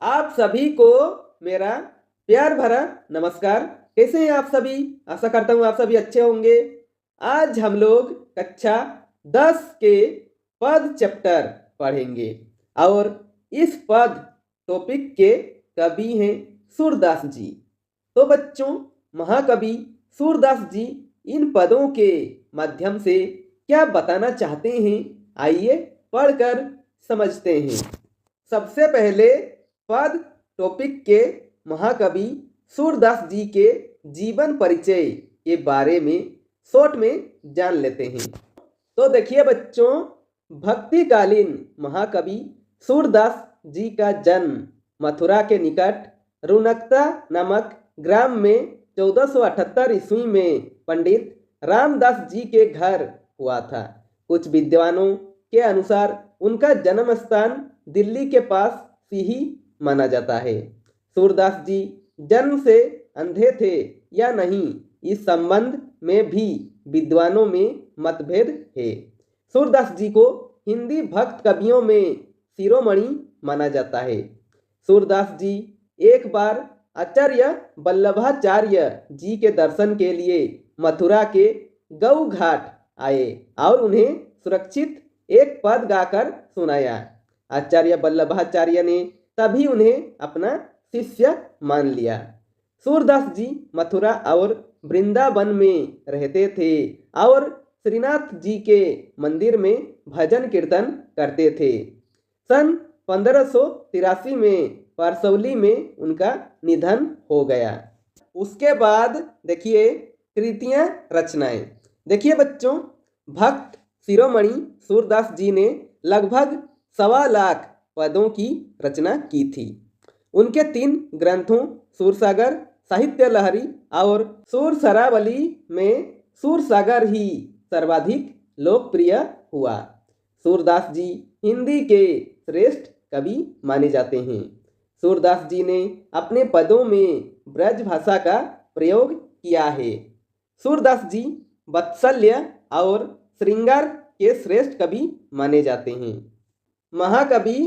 आप सभी को मेरा प्यार भरा नमस्कार। कैसे हैं आप सभी? आशा करता हूँ आप सभी अच्छे होंगे। आज हम लोग कक्षा 10 के पद चैप्टर पढ़ेंगे और इस पद टॉपिक के कवि हैं सूरदास जी। तो बच्चों, महाकवि सूरदास जी इन पदों के माध्यम से क्या बताना चाहते हैं, आइए पढ़कर समझते हैं। सबसे पहले पद टॉपिक के महाकवि सूरदास जी के जीवन परिचय के बारे में शॉर्ट में जान लेते हैं। तो देखिए बच्चों, भक्तिकालीन महाकवि सूरदास जी का जन्म मथुरा के निकट रुनकता नामक ग्राम में 1478 ईस्वी में पंडित रामदास जी के घर हुआ था। कुछ विद्वानों के अनुसार उनका जन्म स्थान दिल्ली के पास सिही माना जाता है। सूरदास जी जन्म से अंधे थे या नहीं, इस संबंध में भी विद्वानों में मतभेद है। सूरदास जी को हिंदी भक्त कवियों में शिरोमणि माना जाता है। सूरदास जी एक बार आचार्य वल्लभाचार्य जी के दर्शन के लिए मथुरा के गऊ घाट आए और उन्हें सुरक्षित एक पद गाकर सुनाया। आचार्य वल्लभाचार्य ने तभी उन्हें अपना शिष्य मान लिया। सूरदास जी मथुरा और वृंदावन में रहते थे और श्रीनाथ जी के मंदिर में भजन कीर्तन करते थे। सन 1583 में परसौली में उनका निधन हो गया। उसके बाद देखिए कृतियां रचनाएं। देखिए बच्चों, भक्त शिरोमणि सूरदास जी ने लगभग 1.25 लाख पदों की रचना की थी। उनके 3 ग्रंथों सूरसागर, साहित्य लहरी और सूरसरावली में सूरसागर ही सर्वाधिक लोकप्रिय हुआ। सूरदास जी हिंदी के श्रेष्ठ कवि माने जाते हैं। सूरदास जी ने अपने पदों में ब्रज भाषा का प्रयोग किया है। सूरदास जी वात्सल्य और श्रृंगार के श्रेष्ठ कवि माने जाते हैं। महाकवि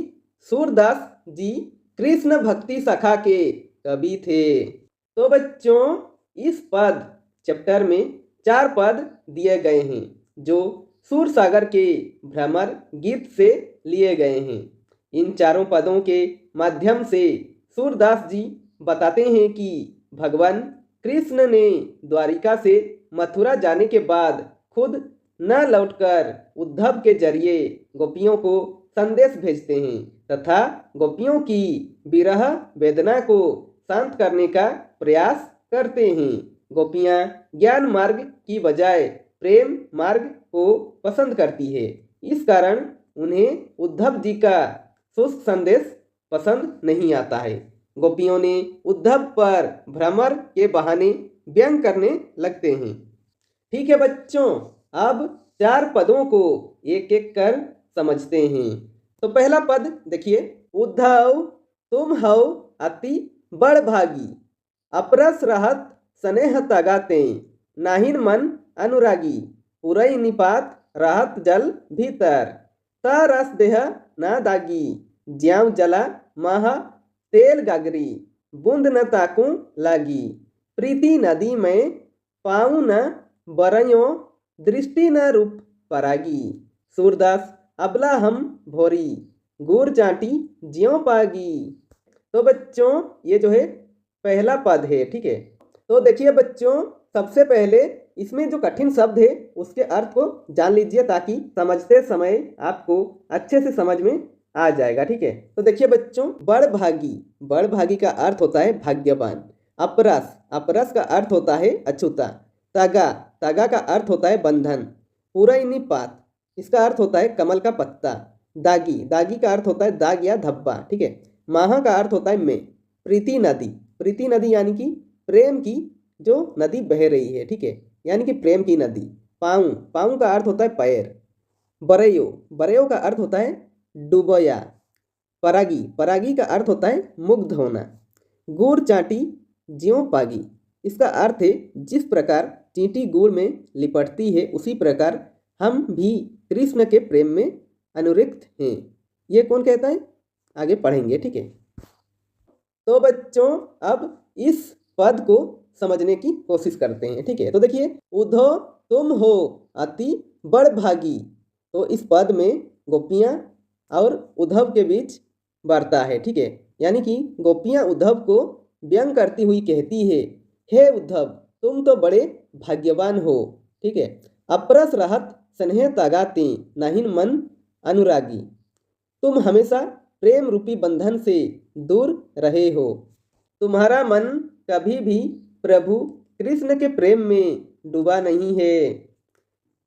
सूरदास जी कृष्ण भक्ति शाखा के कवि थे। तो बच्चों, इस पद चैप्टर में 4 पद दिए गए हैं जो सूरसागर के भ्रमर गीत से लिए गए हैं। इन चारों पदों के माध्यम से सूरदास जी बताते हैं कि भगवान कृष्ण ने द्वारिका से मथुरा जाने के बाद खुद न लौटकर उद्धव के जरिए गोपियों को संदेश भेजते हैं तथा गोपियों की विरह वेदना को शांत करने का प्रयास करते हैं। गोपियां ज्ञान मार्ग की बजाय प्रेम मार्ग को पसंद करती है। इस कारण उन्हें उद्धव जी का शुष्क संदेश पसंद नहीं आता है। गोपियों ने उद्धव पर भ्रमर के बहाने व्यंग करने लगते हैं। ठीक है बच्चों, अब 4 पदों को एक एक कर समझते हैं। तो पहला पद देखिए, उद्धव तुम हो अति बड़ भागी, अपरस रहत स्नेह तगाते, नाहिन मन अनुरागी, पुरई निपात रहत जल भीतर, तरस देह न दागी, ज्याव जला मह तेल गागरी, बूंद न ताकू लागी, प्रीति नदी में पाऊँ न बरयो, दृष्टि न रूप परागी, सूरदास अबला हम भोरी, गुर चाटी ज्यों पागी। तो बच्चों, ये जो है पहला पद है। ठीक है, तो देखिए बच्चों, सबसे पहले इसमें जो कठिन शब्द है उसके अर्थ को जान लीजिए ताकि समझते समय आपको अच्छे से समझ में आ जाएगा। ठीक है, तो देखिए बच्चों, बड़ भागी का अर्थ होता है भाग्यवान। अपरस, अपरस का अर्थ होता है अछूता। तगा, तगा का अर्थ होता है बंधन। पूरई निपात, इसका अर्थ होता है कमल का पत्ता। दागी, दागी का अर्थ होता है दाग या धब्बा। ठीक है, माह का अर्थ होता है में। प्रीति नदी, प्रीति नदी यानी कि प्रेम की जो नदी बह रही है। ठीक है, यानी कि प्रेम की नदी। पाऊँ, पाऊँ का अर्थ होता है पैर। बरयो, बरयो का अर्थ होता है डुबोया। परागी, परागी का अर्थ होता है मुग्ध होना। गुड़ चाटी ज्यों पागी, इसका अर्थ है जिस प्रकार चींटी गुड़ में लिपटती है उसी प्रकार हम भी कृष्ण के प्रेम में अनुरक्त हैं। ये कौन कहता है, आगे पढ़ेंगे। ठीक है, तो बच्चों अब इस पद को समझने की कोशिश करते हैं। ठीक है, तो देखिए, उधो तुम हो अति बड़भागी। तो इस पद में गोपियाँ और उद्धव के बीच वार्ता है। ठीक है, यानी कि गोपियाँ उद्धव को व्यंग करती हुई कहती है, हे उद्धव तुम तो बड़े भाग्यवान हो। ठीक है, अपरस रहत स्नेह तगाते नाहिन मन अनुरागी। तुम हमेशा प्रेम रूपी बंधन से दूर रहे हो। तुम्हारा मन कभी भी प्रभु कृष्ण के प्रेम में डूबा नहीं है।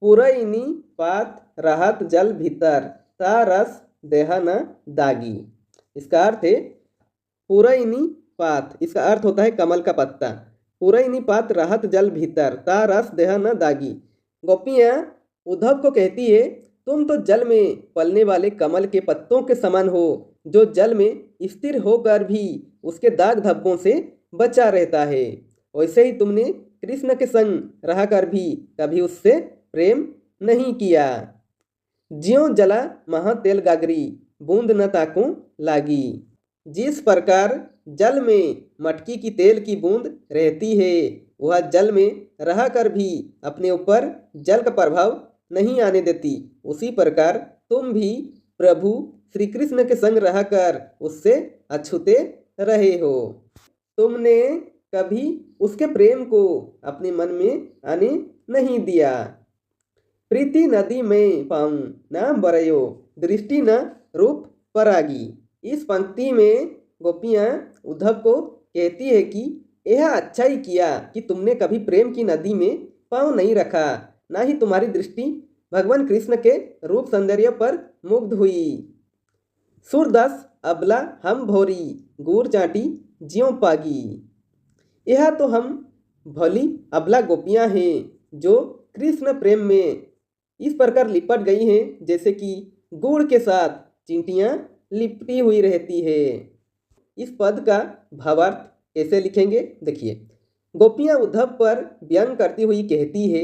पुरैनी पात रहत जल भीतर ता रस देह न दागी। इसका अर्थ है पुरैनी पात, इसका अर्थ होता है कमल का पत्ता। पुरैनी पात रहत जल भीतर ता रस देह न दागी। गोपियाँ उद्धव को कहती है, तुम तो जल में पलने वाले कमल के पत्तों के समान हो, जो जल में स्थिर होकर भी उसके दाग धब्बों से बचा रहता है। वैसे ही तुमने कृष्ण के संग रहकर भी कभी उससे प्रेम नहीं किया। ज्यों जला महा तेल गागरी बूंद न ताकू लागी। जिस प्रकार जल में मटकी की तेल की बूंद रहती है, वह जल में रहकर भी अपने ऊपर जल का प्रभाव नहीं आने देती, उसी प्रकार तुम भी प्रभु श्री कृष्ण के संग रहकर उससे अछूते रहे हो। तुमने कभी उसके प्रेम को अपने मन में आने नहीं दिया। प्रीति नदी में पाऊं न बरयो दृष्टि न रूप परागी। इस पंक्ति में गोपियाँ उद्धव को कहती है कि यह अच्छा ही किया कि तुमने कभी प्रेम की नदी में पाँव नहीं रखा, ना ही तुम्हारी दृष्टि भगवान कृष्ण के रूप सौंदर्य पर मुग्ध हुई। सूरदास अबला हम भोरी गुर चाटी ज्यों पागी। यह तो हम भली अबला गोपियाँ हैं जो कृष्ण प्रेम में इस प्रकार लिपट गई हैं जैसे कि गुड़ के साथ चींटियाँ लिपटी हुई रहती है। इस पद का भावार्थ कैसे लिखेंगे, देखिए, गोपियाँ उद्धव पर व्यंग करती हुई कहती है,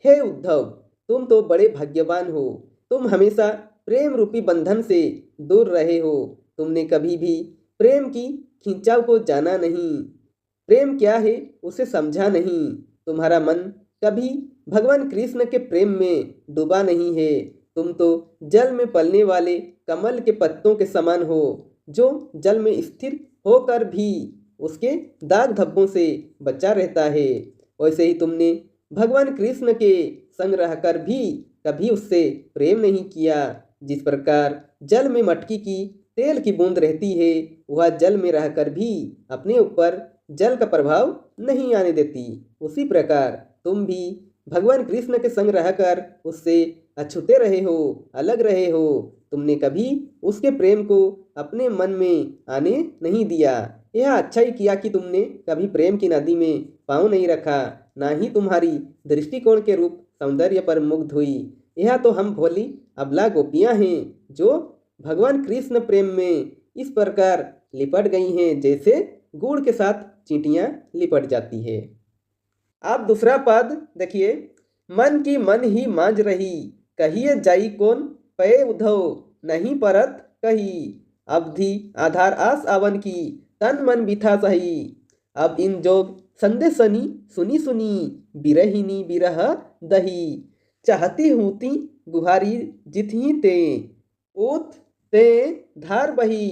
हे उद्धव तुम तो बड़े भाग्यवान हो। तुम हमेशा प्रेम रूपी बंधन से दूर रहे हो। तुमने कभी भी प्रेम की खिंचाव को जाना नहीं, प्रेम क्या है उसे समझा नहीं। तुम्हारा मन कभी भगवान कृष्ण के प्रेम में डूबा नहीं है। तुम तो जल में पलने वाले कमल के पत्तों के समान हो, जो जल में स्थिर होकर भी उसके दाग धब्बों से बचा रहता है। वैसे ही तुमने भगवान कृष्ण के संग रहकर भी कभी उससे प्रेम नहीं किया। जिस प्रकार जल में मटकी की तेल की बूंद रहती है, वह जल में रहकर भी अपने ऊपर जल का प्रभाव नहीं आने देती, उसी प्रकार तुम भी भगवान कृष्ण के संग रहकर उससे अछूते रहे हो, अलग रहे हो। तुमने कभी उसके प्रेम को अपने मन में आने नहीं दिया। यह अच्छा ही किया कि तुमने कभी प्रेम की नदी में पाँव नहीं रखा, ना ही तुम्हारी दृष्टिकोण के रूप सौंदर्य पर मुग्ध हुई। यह तो हम भोली अबला गोपियाँ हैं जो भगवान कृष्ण प्रेम में इस प्रकार लिपट गई हैं जैसे गुड़ के साथ चींटियाँ लिपट जाती है। अब दूसरा पद देखिए, मन की मन ही मांझ रही कहिए जाई कौन पये उद्धव नहीं परत कही। अवधि आधार आस आवन की तन मन बिथा सही। अब इन जोग संदेशनी सुनी सुनी बिरहिनी बिरह दही। चाहती हूती गुहारी जितही ते उत ते धार बही।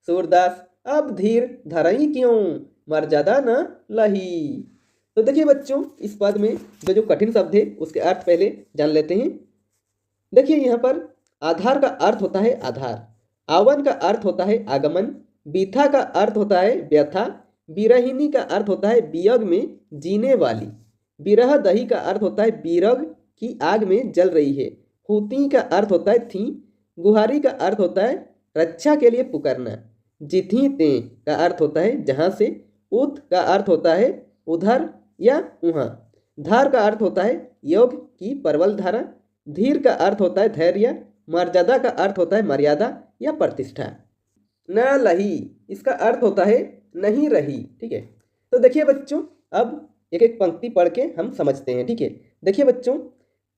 सूरदास अब धीर धरई क्यों मर्यादा न लही। तो देखिए बच्चों, इस पद में जो कठिन शब्द है उसके अर्थ पहले जान लेते हैं। देखिए यहाँ पर आधार का अर्थ होता है आधार, आवन का अर्थ होता है आगमन, बीथा का अर्थ होता है व्यथा, बिरहिनी का अर्थ होता है वियोग में जीने वाली, बिरह दही का अर्थ होता है बीरग की आग में जल रही है, हुती का अर्थ होता है थी, गुहारी का अर्थ होता है रक्षा के लिए पुकारना, जिथी ते का अर्थ होता है जहाँ से, उत का अर्थ होता है उधर या वहाँ, धार का अर्थ होता है योग की प्रबल धारा, धीर का अर्थ होता है धैर्य, मर्यादा का अर्थ होता है मर्यादा या प्रतिष्ठा। न लही इसका अर्थ होता है नहीं रही। ठीक है, तो देखिए बच्चों, अब एक एक पंक्ति पढ़ के हम समझते हैं। ठीक है, देखिए बच्चों,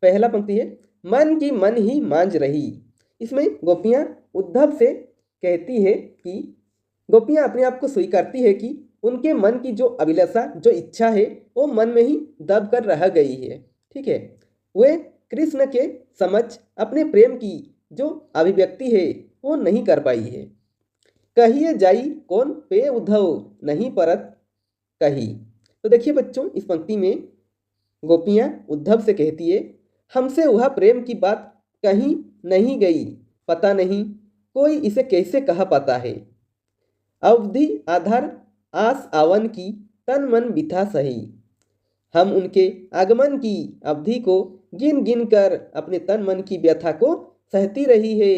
पहला पंक्ति है मन की मन ही मांझ रही। इसमें गोपियाँ उद्धव से कहती है कि गोपियां अपने आप को स्वीकारती है कि उनके मन की जो अभिलाषा, जो इच्छा है, वो मन में ही दब कर रह गई है। ठीक है, वे कृष्ण के समक्ष अपने प्रेम की जो अभिव्यक्ति है वो नहीं कर पाई है। कहिए जाई कौन पे उद्धव, नहीं परत कही। तो देखिए बच्चों, इस पंक्ति में गोपियां उद्धव से कहती है, हमसे वह प्रेम की बात कहीं नहीं गई, पता नहीं कोई इसे कैसे कहा पाता है। अवधि आधार आस आवन की, तन मन बिथा सही। हम उनके आगमन की अवधि को गिन गिन कर अपने तन मन की व्यथा को सहती रही है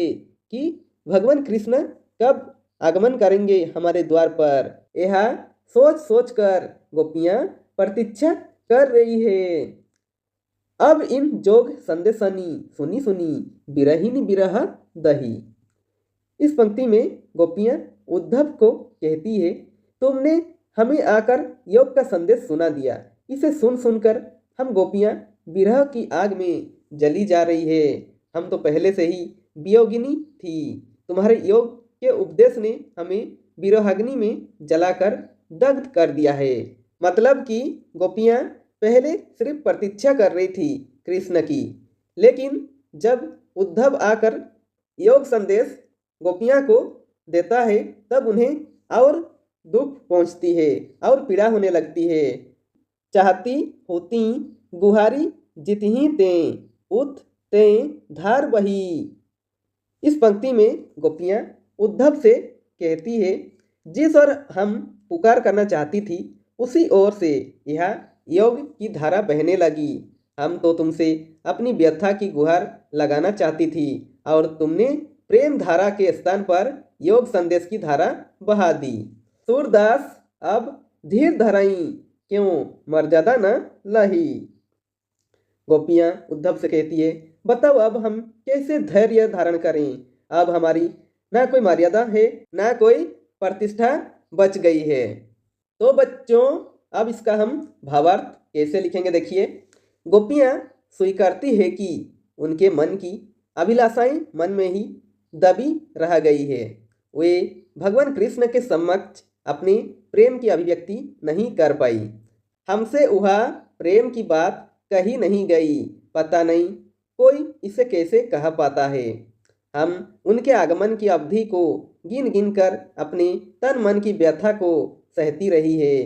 कि भगवान कृष्ण कब आगमन करेंगे हमारे द्वार पर। यह सोच सोच कर गोपियां प्रतीक्षा कर रही है। अब इन जोग संदेशनी, सुनी सुनी बिरहिनी बिरह दही। इस पंक्ति में गोपियां उद्धव को कहती है, तुमने हमें आकर योग का संदेश सुना दिया। इसे सुन सुनकर हम गोपियां विरह की आग में जली जा रही है। हम तो पहले से ही वियोगिनी थी। तुम्हारे योग के उपदेश ने हमें विरहाग्नि में जलाकर दग्ध कर दिया है। मतलब कि गोपियां पहले सिर्फ प्रतीक्षा कर रही थी कृष्ण की, लेकिन जब उद्धव आकर योग संदेश गोपियां को देता है तब उन्हें और दुख पहुंचती है और पीड़ा होने लगती है। चाहती होती गुहारी जितही ते, उत ते धार बही। इस पंक्ति में गोपियां उद्धव से कहती है, जिस ओर हम पुकार करना चाहती थी उसी ओर से यह योग की धारा बहने लगी। हम तो तुमसे अपनी व्यथा की गुहार लगाना चाहती थी और तुमने प्रेम धारा के स्थान पर योग संदेश की धारा बहा दी। सूरदास अब धीर धराई, क्यों मर्यादा न लही। गोपियां उद्धव से कहती है, बताओ अब हम कैसे धैर्य धारण करें। अब हमारी ना कोई मर्यादा है, ना कोई प्रतिष्ठा बच गई है। तो बच्चों, अब इसका हम भावार्थ कैसे लिखेंगे देखिए। गोपियां स्वीकारती है कि उनके मन की अभिलाषाएं मन में ही दबी रह गई है। वे भगवान कृष्ण के समक्ष अपने प्रेम की अभिव्यक्ति नहीं कर पाई। हमसे वह प्रेम की बात कही नहीं गई, पता नहीं कोई इसे कैसे कह पाता है। हम उनके आगमन की अवधि को गिन गिन कर अपने तन मन की व्यथा को सहती रही है।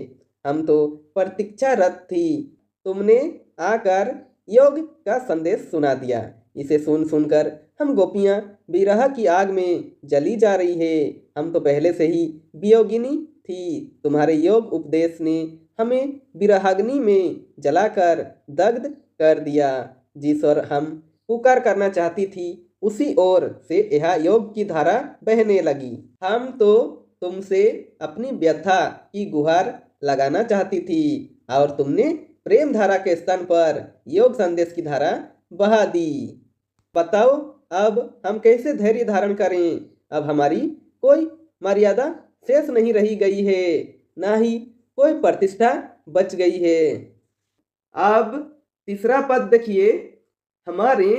हम तो प्रतीक्षारत थी, तुमने आकर योग का संदेश सुना दिया। इसे सुन सुनकर हम गोपियां विरह की आग में जली जा रही है। हम तो पहले से ही वियोगिनी थी। तुम्हारे योग उपदेश ने हमें विरहाग्नि में जलाकर दग्ध कर दिया। जिस ओर हम पुकार करना चाहती थी उसी ओर से यह योग की धारा बहने लगी। हम तो तुमसे अपनी व्यथा की गुहार लगाना चाहती थी और तुमने प्रेम धारा के स्थान पर योग संदेश की धारा बहा दी। बताओ अब हम कैसे धैर्य धारण करें। अब हमारी कोई मर्यादा शेष नहीं रही गई है, ना ही कोई प्रतिष्ठा बच गई है। अब तीसरा पद देखिए, हमारे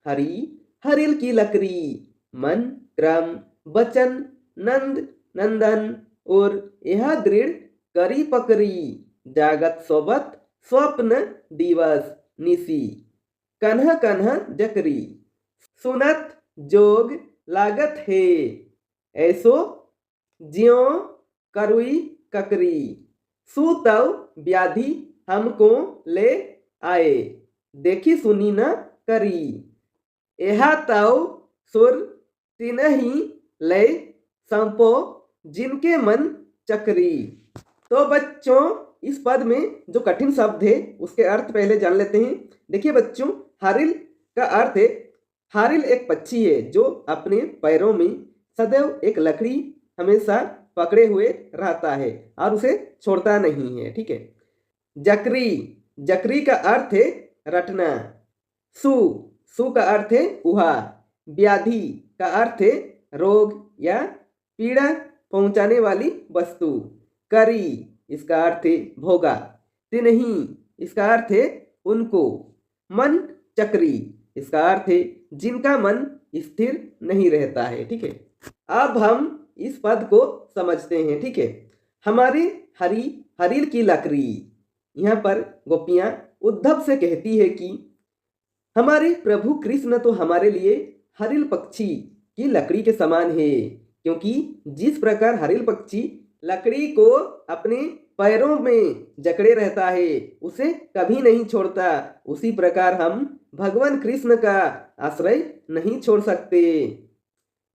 हरि हरिल की लकड़ी, मन क्रम बचन नंद नंदन और यह दृढ़ करी पकड़ी, जागत सोबत स्वप्न दिवस निसी, कन्ह कन्ह जकरी, सुनत जोग लागत है, ऐसो ज्यों करुई ककरी, सुतव व्याधि हमको ले आए, देखी सुनी न करी, यह ताव सुर तिनहि लय संपो जिनके मन चकरी। तो बच्चों, इस पद में जो कठिन शब्द है उसके अर्थ पहले जान लेते हैं। देखिए बच्चों, हारिल का अर्थ है, हारिल एक पक्षी है जो अपने पैरों में सदैव एक लकड़ी हमेशा पकड़े हुए रहता है और उसे छोड़ता नहीं है। ठीक है। जकरी, जकरी का अर्थ है रटना। सु का अर्थ है उहा। व्याधि का अर्थ है रोग या पीड़ा पहुंचाने वाली वस्तु। करी, इसका अर्थ है भोगा। तिनहि, इसका अर्थ है उनको। मन चक्री, इसका अर्थ है जिनका मन स्थिर नहीं रहता है। ठीक है। अब हम इस पद को समझते हैं, ठीक है। हमारी हरिल की लकड़ी, यहाँ पर गोपियां उद्धव से कहती है कि हमारे प्रभु कृष्ण तो हमारे लिए हरिल पक्षी की लकड़ी के समान है, क्योंकि जिस प्रकार हरिल पक्षी लकड़ी को अपने पैरों में जकड़े रहता है, उसे कभी नहीं छोड़ता, उसी प्रकार हम भगवान कृष्ण का आश्रय नहीं छोड़ सकते।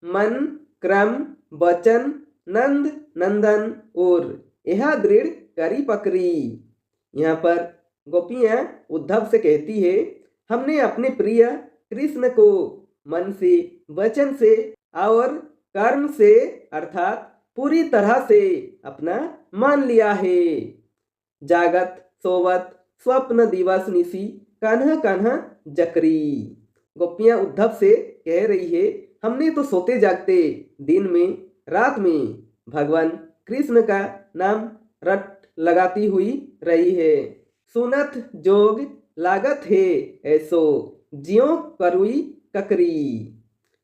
मन, क्रम, वचन, नंद, नंदन और यह दृढ़ करी पकड़ी। यहाँ पर गोपियां उद्धव से कहती है, हमने अपने प्रिय कृष्ण को मन से, वचन से और कर्म से अर्थात पूरी तरह से अपना मान लिया है। जागत सोवत स्वप्न दिवस निशी कान्हा कान्हा जकरी। गोपियां उद्धव से कह रही है, हमने तो सोते जागते दिन में रात में भगवान कृष्ण का नाम रट लगाती हुई रही है। सुनत जोग लागत है ऐसो ज्यों करुई ककरी।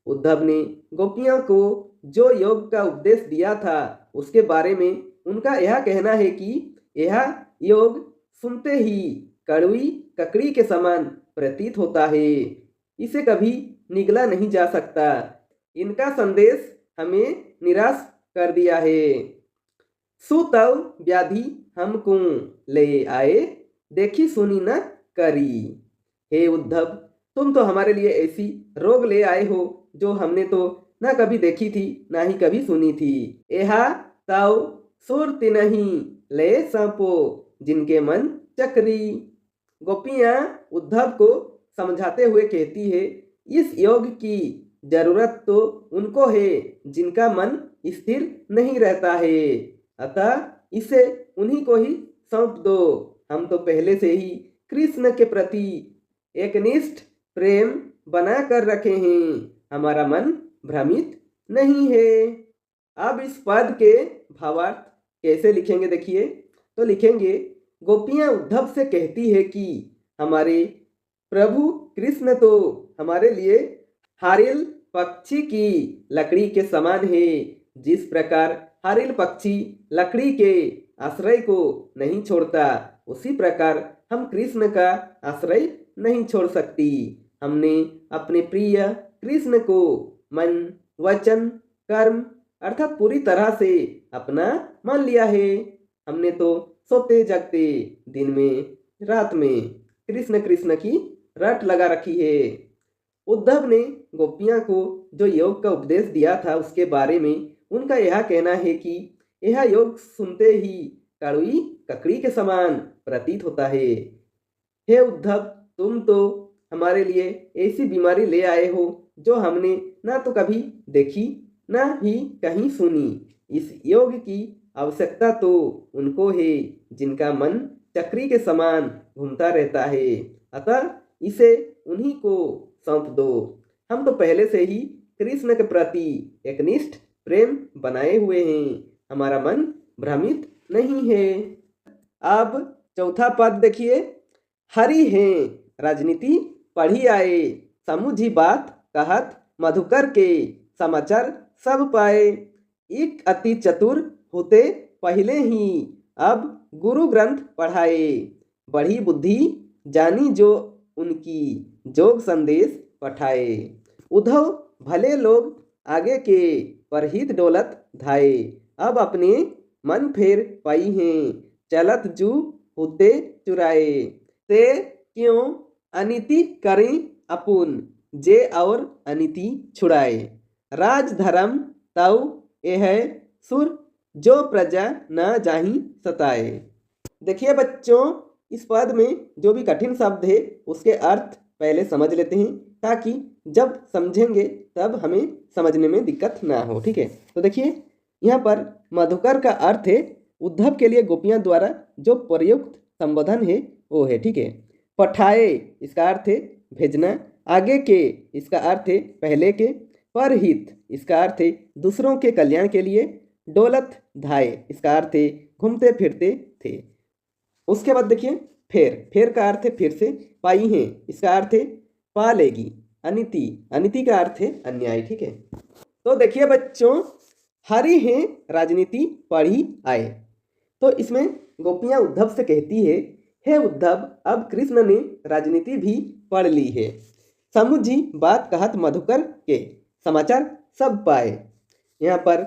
उद्धव ने गोपियों को जो योग का उपदेश दिया था उसके बारे में उनका यह कहना है कि यह योग सुनते ही कड़वी ककड़ी के समान प्रतीत होता है, इसे कभी निगला नहीं जा सकता। इनका संदेश हमें निराश कर दिया है। सुतव व्याधि हमको ले आए, देखी सुनी न करी। हे उद्धव, तुम तो हमारे लिए ऐसी रोग ले आए हो जो हमने तो न कभी देखी थी ना ही कभी सुनी थी। यहा ताव सुरति नहीं ले सांपो, जिनके मन चक्री। गोपियां उद्धव को समझाते हुए कहती है, इस योग की जरूरत तो उनको है जिनका मन स्थिर नहीं रहता है, अतः इसे उन्हीं को ही सौंप दो। हम तो पहले से ही कृष्ण के प्रति एकनिष्ठ प्रेम बना कर रखे हैं, हमारा मन भ्रमित नहीं है। अब इस पद के भावार्थ कैसे लिखेंगे देखिए, तो लिखेंगे, गोपियां उद्धव से कहती है कि हमारे प्रभु कृष्ण तो हमारे लिए हारिल पक्षी की लकड़ी के समान है। जिस प्रकार हारिल पक्षी लकड़ी के आश्रय को नहीं छोड़ता, उसी प्रकार हम कृष्ण का आश्रय नहीं छोड़ सकती। हमने अपने प्रिय कृष्ण को मन, वचन, कर्म अर्थात पूरी तरह से अपना मान लिया है। हमने तो सोते जागते दिन में रात में कृष्ण कृष्ण की रट लगा रखी है। उद्धव ने गोपियां को जो योग का उपदेश दिया था उसके बारे में उनका यह कहना है कि यह योग सुनते ही कड़वी ककड़ी के समान प्रतीत होता है। हे उद्धव, तुम तो हमारे लिए ऐसी बीमारी ले आए हो जो हमने ना तो कभी देखी ना ही कहीं सुनी। इस योग की आवश्यकता तो उनको है जिनका मन चक्री के समान घूमता रहता है, अतः इसे उन्हीं को सौंप दो। हम तो पहले से ही कृष्ण के प्रति एकनिष्ठ प्रेम बनाए हुए हैं, हमारा मन भ्रमित नहीं है। अब चौथा पद देखिए, हरि हैं राजनीति पढ़ी आए, समूझी बात कहत मधुकर के, समाचार सब पाए। एक अति चतुर होते पहले ही, अब गुरु ग्रंथ पढ़ाए, बढ़ी बुद्धि जानी जो उनकी, जोग संदेश पठाए। उद्धव भले लोग आगे के, परहित डोलत धाये, अब अपने मन फेर पाई हैं, चलत जू होते चुराए। ते क्यों अनिति करें अपुन, जे और अनिति छुड़ाए। राज धर्म तव यह सुर, जो प्रजा न जाहि सताए। देखिए बच्चों, इस पद में जो भी कठिन शब्द है उसके अर्थ पहले समझ लेते हैं, ताकि जब समझेंगे तब हमें समझने में दिक्कत ना हो, ठीक है। तो देखिए यहाँ पर मधुकर का अर्थ है उद्धव के लिए गोपियां द्वारा जो प्रयुक्त संबोधन है वो है, ठीक है। पठाए इसका अर्थ है भेजना, आगे के इसका अर्थ है पहले के, परहित इसका अर्थ है दूसरों के कल्याण के लिए, डोलत धाये इसका अर्थ है घूमते फिरते थे। उसके बाद देखिए फेर, फेर का अर्थ है फिर से, पाई हैं इसका अर्थ है पा लेगी, अनिति, अनिति का अर्थ है अन्याय, ठीक है। तो देखिए बच्चों, हरी हैं राजनीति पढ़ी आए। तो इसमें गोपियाँ उद्धव से कहती है, हे उद्धव, अब कृष्ण ने राजनीति भी पढ़ ली है। समुझी बात कहत मधुकर के, समाचार सब पाए। यहाँ पर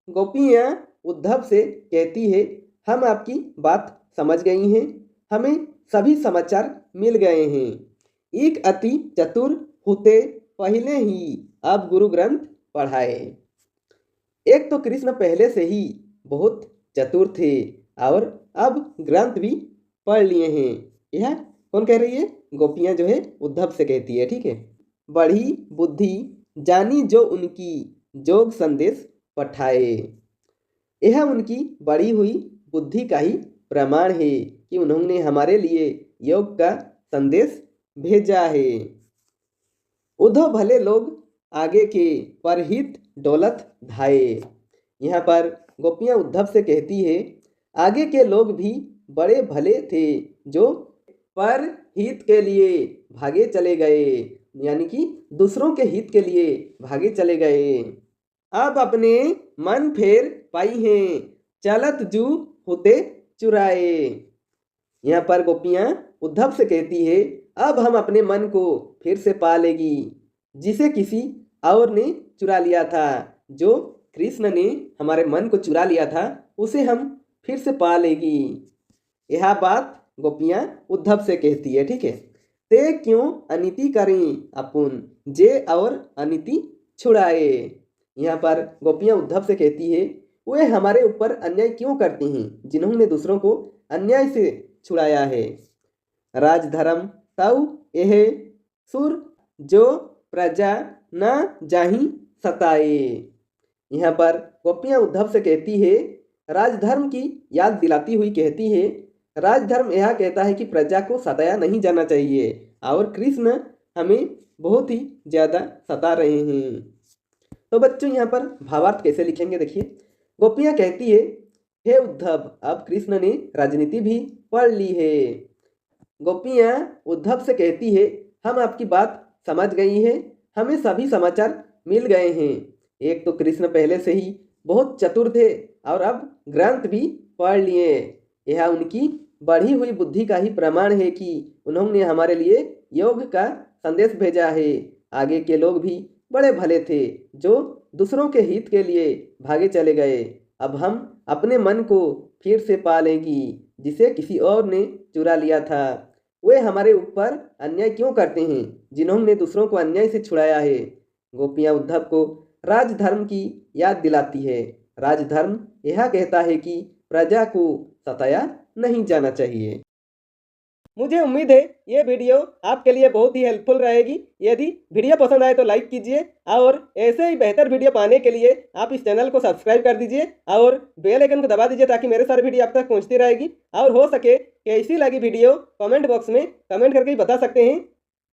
गोपियाँ उद्धव से कहती है, हम आपकी बात समझ गई हैं, हमें सभी समाचार मिल गए हैं। एक अति चतुर होते पहले ही अब गुरु ग्रंथ पढ़ाए। एक तो कृष्ण पहले से ही बहुत चतुर थे और अब ग्रंथ भी पढ़ लिए हैं। यह कौन कह रही है? गोपियाँ जो है उद्धव से कहती है, ठीक है। बढ़ी बुद्धि जानी जो उनकी, जोग संदेश पठाए। यह उनकी बढ़ी हुई बुद्धि का ही प्रमाण है कि उन्होंने हमारे लिए योग का संदेश भेजा है। उद्धव भले लोग आगे के परहित डोलत धाये। यहाँ पर गोपियाँ उद्धव से कहती है, आगे के लोग भी बड़े भले थे जो पर हित के लिए भागे चले गए, यानी कि दूसरों के हित के लिए भागे चले गए। अब अपने मन फेर पाई हैं, चलत जू होते चुराए। यहाँ पर गोपियाँ उद्धव से कहती है, अब हम अपने मन को फिर से पा लेगी, जिसे किसी और ने चुरा लिया था। जो कृष्ण ने हमारे मन को चुरा लिया था उसे हम फिर से पा लेगी। यह बात गोपियाँ उद्धव से कहती है, ठीक है। ते क्यों अनिति करें अपुन, जे और अनिति छुड़ाए। यहाँ पर गोपियाँ उद्धव से कहती है, वे हमारे ऊपर अन्याय क्यों करती हैं, जिन्होंने दूसरों को अन्याय से छुड़ाया है। राजधर्म तव यह सुर जो प्रजा न जाहि सताए। यहाँ पर गोपियाँ उद्धव से कहती है, राजधर्म की याद दिलाती हुई कहती है, राजधर्म यह कहता है कि प्रजा को सताया नहीं जाना चाहिए और कृष्ण हमें बहुत ही ज़्यादा सता रहे हैं। तो बच्चों यहाँ पर भावार्थ कैसे लिखेंगे, देखिए। गोपियाँ कहती है, हे उद्धव, अब कृष्ण ने राजनीति भी पढ़ ली है। गोपियाँ उद्धव से कहती है, हम आपकी बात समझ गई हैं, हमें सभी समाचार मिल गए हैं। एक तो कृष्ण पहले से ही बहुत चतुर थे और अब ग्रंथ भी पढ़ लिए। यह उनकी बढ़ी हुई बुद्धि का ही प्रमाण है कि उन्होंने हमारे लिए योग का संदेश भेजा है। आगे के लोग भी बड़े भले थे जो दूसरों के हित के लिए भागे चले गए। अब हम अपने मन को फिर से पा लेंगी, जिसे किसी और ने चुरा लिया था। वे हमारे ऊपर अन्याय क्यों करते हैं, जिन्होंने दूसरों को अन्याय से छुड़ाया है। गोपियाँ उद्धव को राजधर्म की याद दिलाती है। राजधर्म यह कहता है कि प्रजा को सताया नहीं जाना चाहिए। मुझे उम्मीद है ये वीडियो आपके लिए बहुत ही हेल्पफुल रहेगी। यदि वीडियो पसंद आए तो लाइक कीजिए और ऐसे ही बेहतर वीडियो पाने के लिए आप इस चैनल को सब्सक्राइब कर दीजिए और बेल आइकन को दबा दीजिए ताकि मेरे सारे वीडियो आप तक पहुंचती रहेगी। और हो सके कैसी लगी वीडियो कमेंट बॉक्स में कमेंट करके बता सकते हैं।